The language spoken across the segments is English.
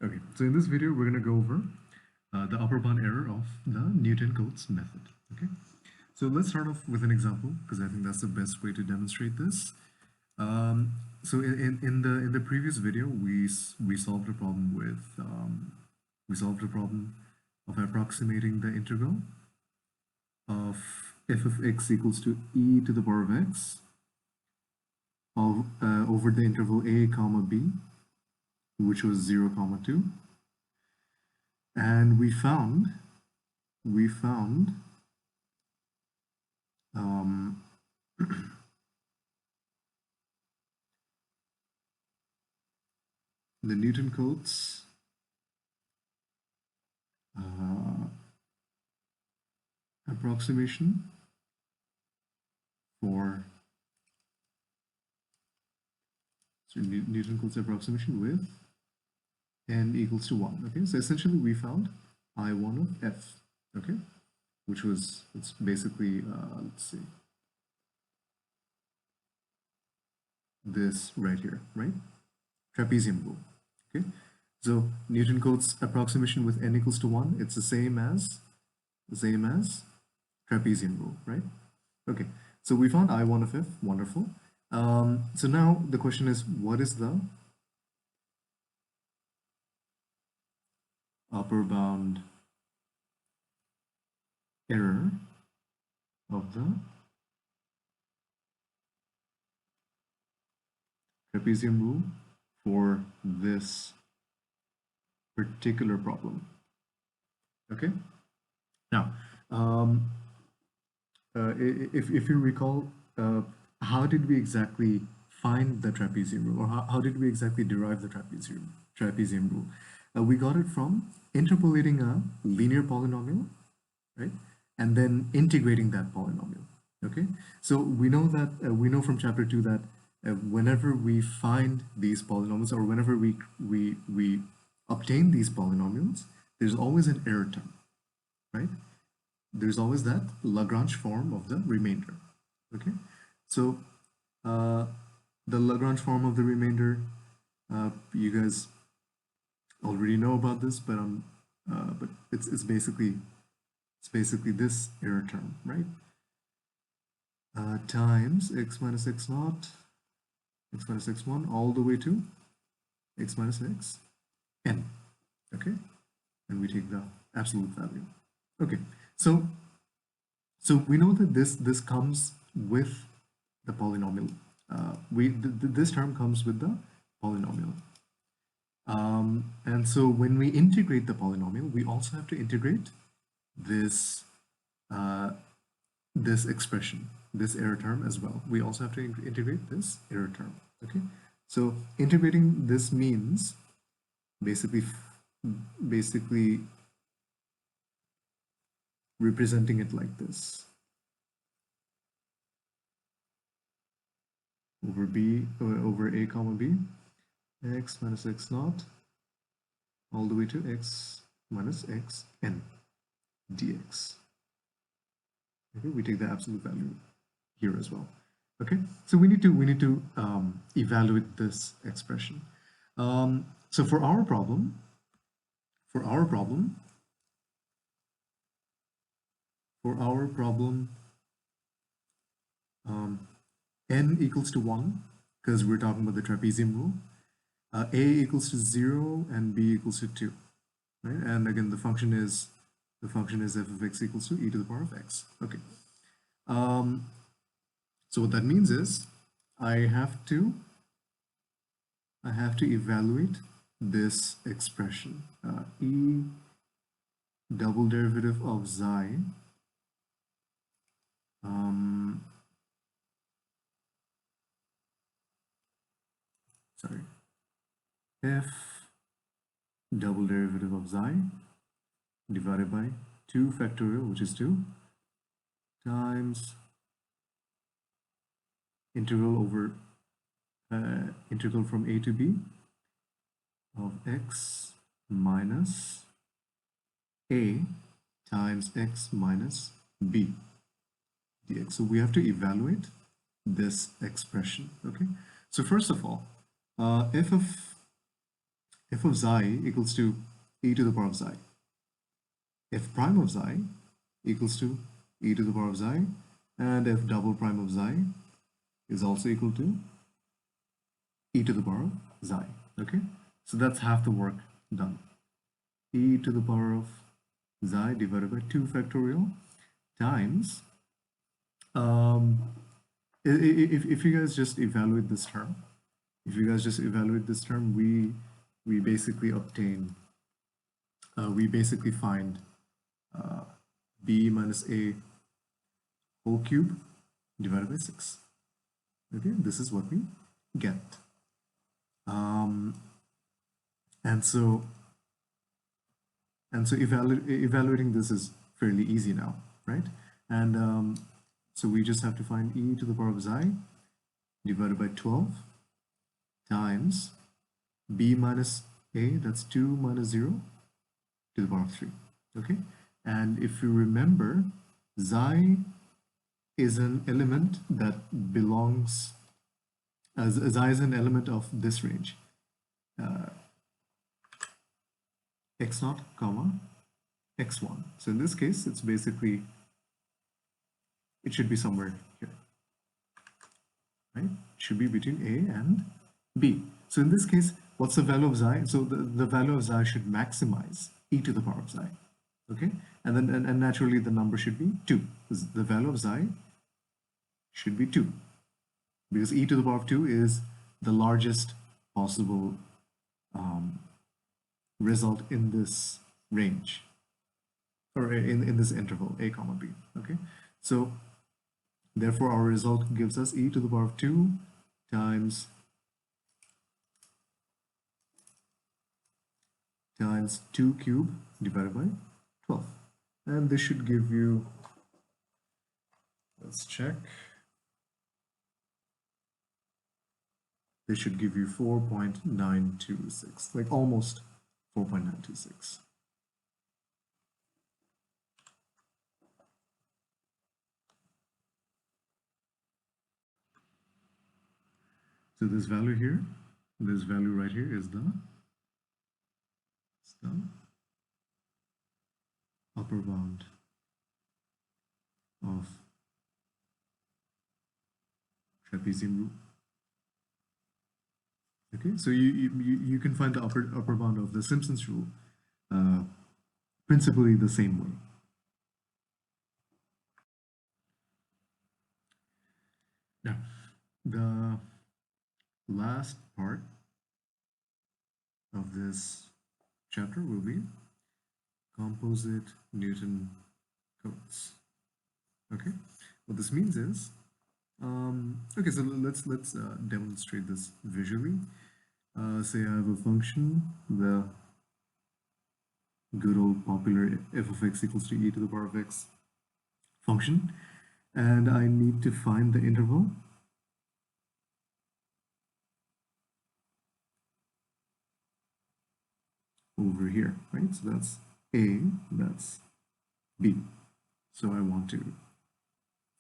Okay, so in this video, we're going to go over the upper bound error of the Newton-Cotes method. Okay, so let's start off with an example because I think that's the best way to demonstrate this. So in the previous video, we solved a problem with of approximating the integral of f of x equals to e to the power of x of over the interval a comma b, which was 0 comma 2, and we found the Newton-Cotes approximation for Newton-Cotes approximation with n equals to 1. Okay, so essentially we found I1 of f, okay, which was, it's basically let's see, this right here, right? Trapezium rule. Okay, so Newton-Cotes approximation with n equals to 1, it's the same as trapezium rule, right? Okay, so we found I1 of f, wonderful. So now the question is, what is the upper bound error of the trapezium rule for this particular problem? Okay, now if you recall, how did we exactly find the trapezium rule, or how did we exactly derive the trapezium rule? We got it from interpolating a linear polynomial, right, and then integrating that polynomial. Okay, so we know that we know from chapter 2 that whenever we find these polynomials, or whenever we obtain these polynomials, there's always an error term, right? There's always that Lagrange form of the remainder. Okay, so the Lagrange form of the remainder, you guys already know about this, but it's basically this error term, right? Times x minus x naught, x minus x1, all the way to x minus x n. Okay, and we take the absolute value. Okay, so we know that this comes with the polynomial. This term comes with the polynomial. And so when we integrate the polynomial, we also have to integrate this this expression, this error term as well. We also have to integrate this error term. Okay, so integrating this means basically representing it like this: over b over a comma b, x minus x naught, all the way to x minus x n dx. Okay, we take the absolute value here as well. Okay, so we need to evaluate this expression. So for our problem, n equals to 1, because we're talking about the trapezium rule. A equals to 0 and b equals to 2, right? And again, the function is f of x equals to e to the power of x. Okay. So what that means is I have to evaluate this expression, e double derivative of xi f double derivative of xi divided by 2 factorial, which is 2, times integral over integral from a to b of x minus a times x minus b dx. So we have to evaluate this expression. Okay, so first of all, f f of xi equals to e to the power of xi. F prime of xi equals to e to the power of xi, and f double prime of xi is also equal to e to the power of xi. Okay, so that's half the work done. E to the power of xi divided by 2 factorial times, if you guys just evaluate this term, we basically obtain, we basically find b minus a whole cube divided by 6. Okay, this is what we get. And so evaluating this is fairly easy now, right? And so we just have to find e to the power of xi divided by 12 times b minus a, that's 2 minus 0 to the power of 3. Okay, and if you remember, xi is an element that belongs, as xi is an element of this range, x0 comma x1. So in this case, it's basically, it should be somewhere here, right? It should be between a and b. So in this case, what's the value of xi? So the value of xi should maximize e to the power of xi. Okay, and then and naturally the number should be 2. The value of xi should be 2, because e to the power of 2 is the largest possible result in this range, or in this interval a comma b. Okay, so therefore our result gives us e to the power of 2 times 2 cube divided by 12, and this should give you, let's check, this should give you 4.926, like almost 4.926. So this value here, this value right here is the upper bound of trapezium rule. Okay, so you can find the upper bound of the Simpson's rule principally the same way. Now, the last part of this chapter will be composite Newotn-Cotes. Okay, what this means is, okay, so let's demonstrate this visually. Say I have a function, the good old popular f of x equals to e to the power of x function, and I need to find the interval over here, right? So that's a, that's b. So I want to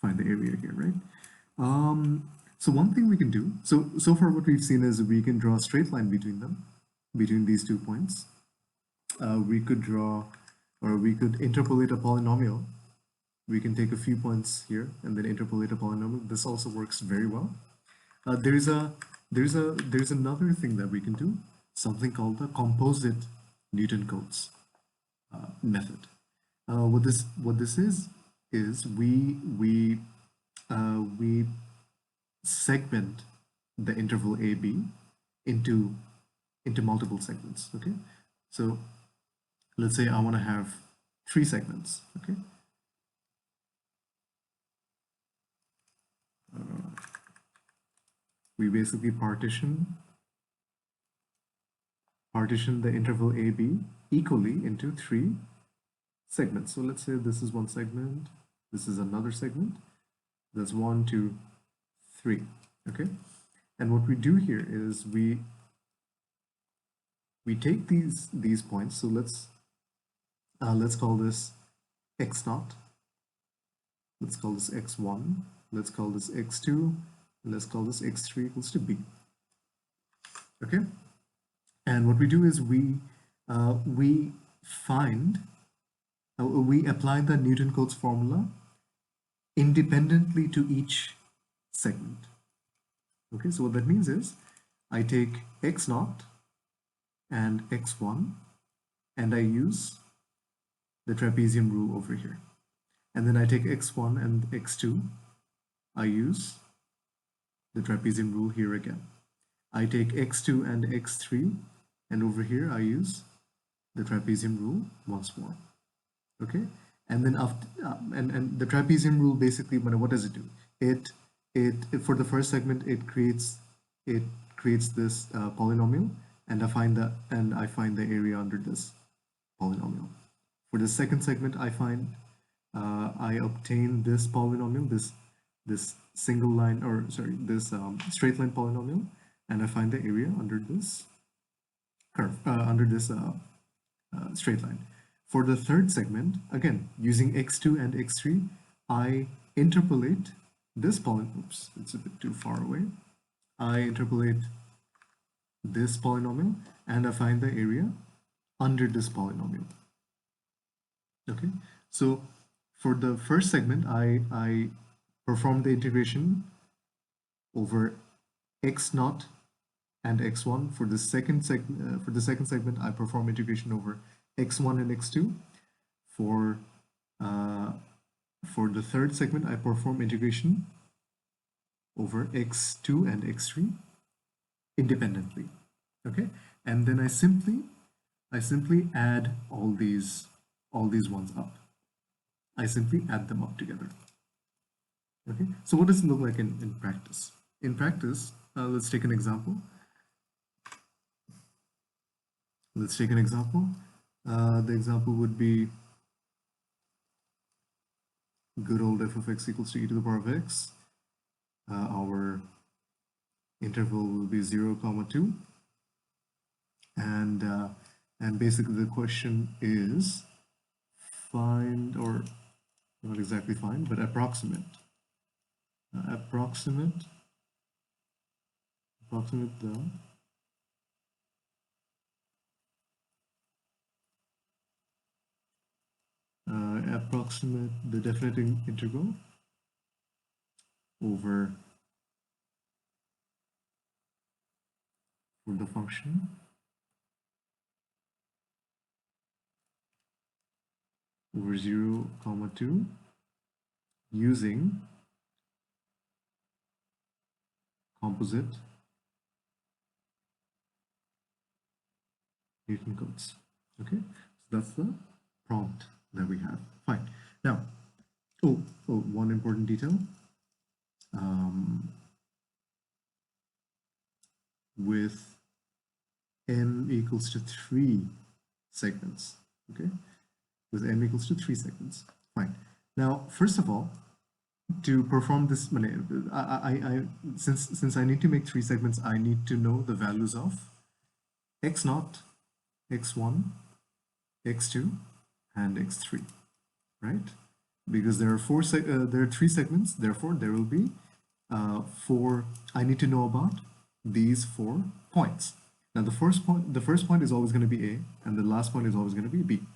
find the area here, right? So one thing we can do, so far what we've seen is we can draw a straight line between them, between these 2 points. We could draw, or we could interpolate a polynomial. We can take a few points here and then interpolate a polynomial. This also works very well. There's another thing that we can do, something called the composite Newotn-Cotes method. What this is we segment the interval AB into multiple segments. Okay, so let's say I want to have 3 segments. Okay, we basically partition the interval AB equally into 3 segments. So let's say this is one segment, this is another segment, that's 1, 2, 3. Okay, and what we do here is we take these points. So let's call this x0, let's call this x1, let's call this x2, and let's call this x3 equals to b. Okay, And what we do is we apply the Newton-Cotes formula independently to each segment. Okay, so what that means is I take x0 and x1 and I use the trapezium rule over here. And then I take x1 and x2, I use the trapezium rule here again. I take x2 and x3, and over here I use the trapezium rule once more. Okay, and then after and the trapezium rule basically, what does it do? It for the first segment it creates this polynomial, and I find the area under this polynomial. For the second segment, I obtain this polynomial, this single line, or sorry, this straight line polynomial, and I find the area under this curve, under this straight line. For the third segment, again, using x2 and x3, I interpolate this polynomial. Oops, it's a bit too far away. I interpolate this polynomial and I find the area under this polynomial. Okay, so for the first segment, I perform the integration over x0 and x1. For the second segment, I perform integration over x1 and x2. For the third segment, I perform integration over x2 and x3 independently. Okay, and then I simply add all these ones up. I simply add them up together. Okay, so what does it look like in practice? In practice, let's take an example. Let's take an example. The example would be good old f of x equals to e to the power of x. Our interval will be 0, 2. And basically the question is find, or not exactly find, but approximate the definite integral over for the function over 0, 2 using composite Newton-Cotes. Okay, so that's the prompt that we have. Fine. Now, one important detail. With m equals to 3 segments. Okay, with m equals to 3 segments. Fine. Now, first of all, to perform this, since I need to make 3 segments, I need to know the values of x0, x1, x2, and x3, right? Because there are 3 segments, therefore there will be 4. I need to know about these 4 points. Now the first point is always going to be A, and the last point is always going to be B.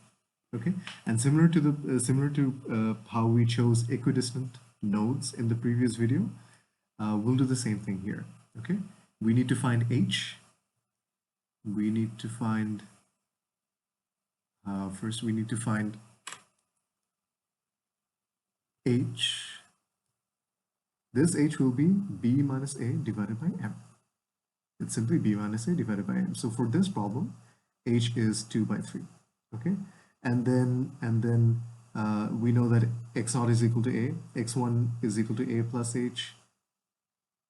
Okay, and similar to how we chose equidistant nodes in the previous video, we'll do the same thing here. Okay, we need to find H. We need to find first we need to find H. This H will be B minus A divided by M. It's simply B minus A divided by M. So for this problem, H is 2 by 3. Okay, and then we know that x0 is equal to A, x1 is equal to A plus H,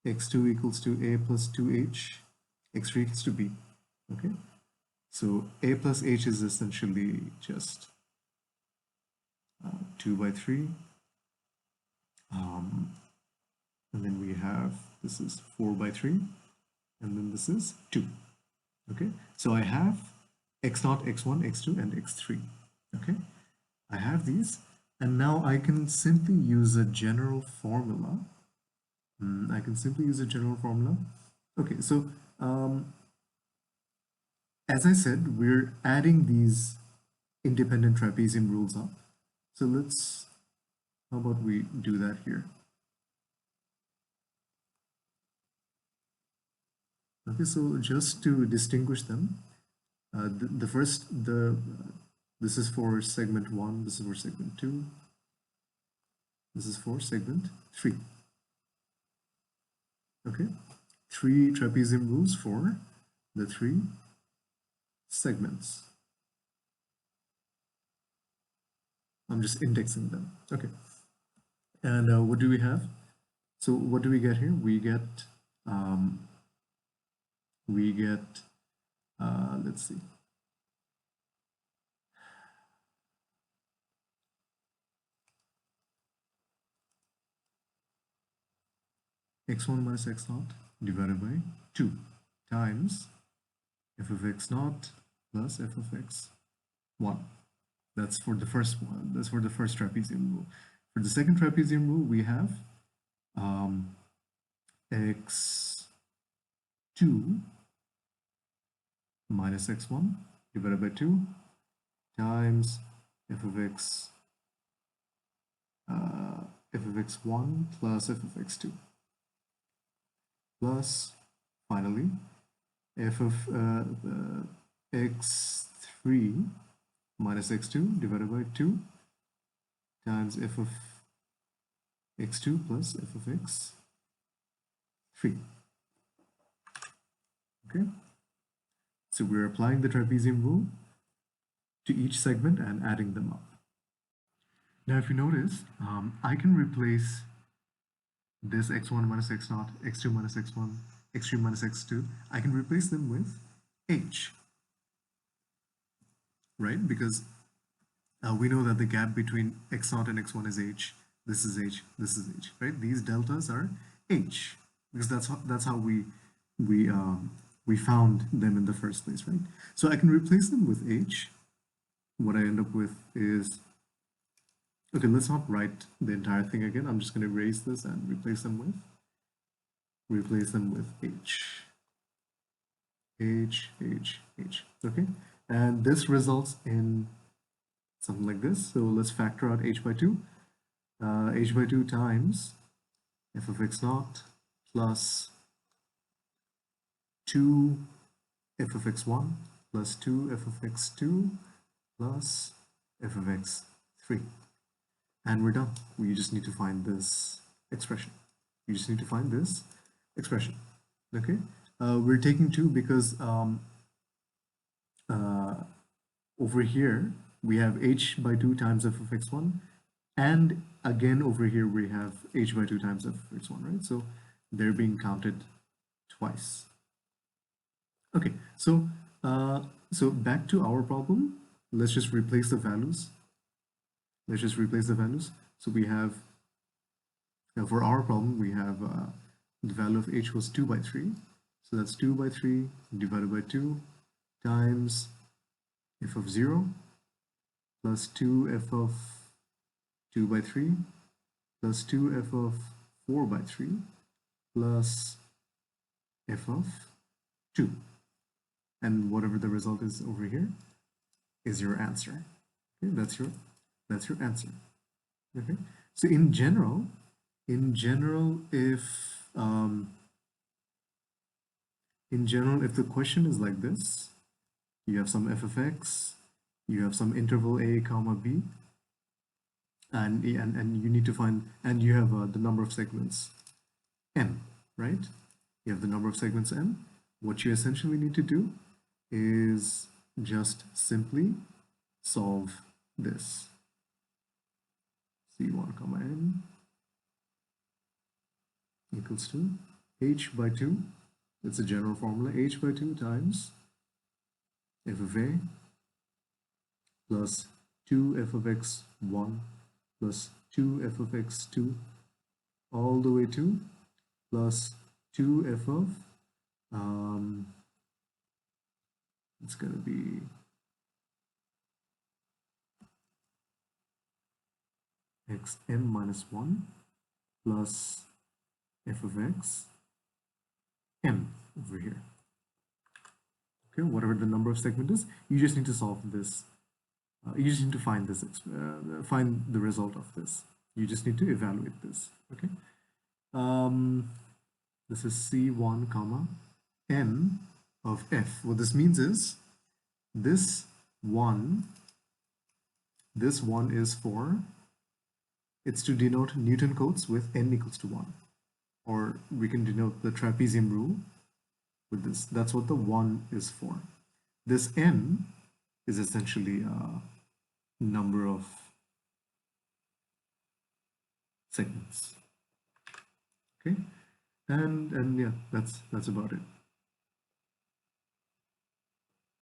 x2 equals to A plus 2H, x3 equals to B. Okay, so A plus H is essentially just 2 by 3. And then we have, this is 4 by 3, and then this is 2. Okay, so I have x0, x1, x2, and x3. Okay, I have these, and now I can simply use a general formula. Okay, so as I said, we're adding these independent trapezium rules up. So how about we do that here? Okay, so just to distinguish them, this is for segment 1, this is for segment 2, this is for segment 3. Okay, 3 trapezium rules for the 3 segments. I'm just indexing them. Okay, and what do we have? So what do we get here? We get let's see. X1 minus x0 divided by 2 times f of x0 plus f of x1. That's for the first one. That's for the first trapezium rule. For the second trapezium rule, we have x2 minus x1 divided by 2 times f of x1 plus f of x2 plus finally f of x3 minus x2 divided by 2 times f of x2 plus f of x3. Okay, so we're applying the trapezium rule to each segment and adding them up. Now if you notice, I can replace this x1 minus x0, x2 minus x1, x3 minus x2, I can replace them with h, right? Because we know that the gap between x0 and x1 is h, this is h, this is h, right? These deltas are h, because that's how we found them in the first place, right? So I can replace them with h. What I end up with is, okay, let's not write the entire thing again. I'm just going to erase this and replace them with h. H, H, H. Okay, and this results in something like this. So let's factor out h by 2. H by 2 times f of x0 plus 2 f of x1 plus 2 f of x2 plus f of x3. And we're done. We just need to find this expression. You just need to find this expression. Okay, we're taking 2 because over here we have h by 2 times f of x1, and again over here we have h by 2 times f of x1, right? So they're being counted twice. Okay, so so back to our problem. Let's just replace the values. So we have, for our problem, we have the value of h was 2 by 3. So that's 2 by 3 divided by 2 times f of 0 plus 2 f of 2 by 3 plus 2 f of 4 by 3 plus f of 2. And whatever the result is over here is your answer. Okay, that's your answer. Okay, so in general, if the question is like this, you have some f of x, you have some interval a comma b, and you need to find, and you have the number of segments m, right? You have the number of segments m. What you essentially need to do is just simply solve this. C1 comma n equals to h by 2. It's a general formula. H by 2 times f of a plus 2 f of x1 plus 2 f of x2 all the way to plus 2 f of it's going to be xm minus 1 plus f of x m over here. okay, whatever the number of segment is, you just need to solve this. You just need to find this, find the result of this. You just need to evaluate this, okay? This is C1 comma n of f. What this means is this one is for, it's to denote Newton-Cotes with n equals to 1. Or we can denote the trapezium rule with this. That's what the 1 is for. This n is essentially a number of segments. Okay, and yeah, that's about it.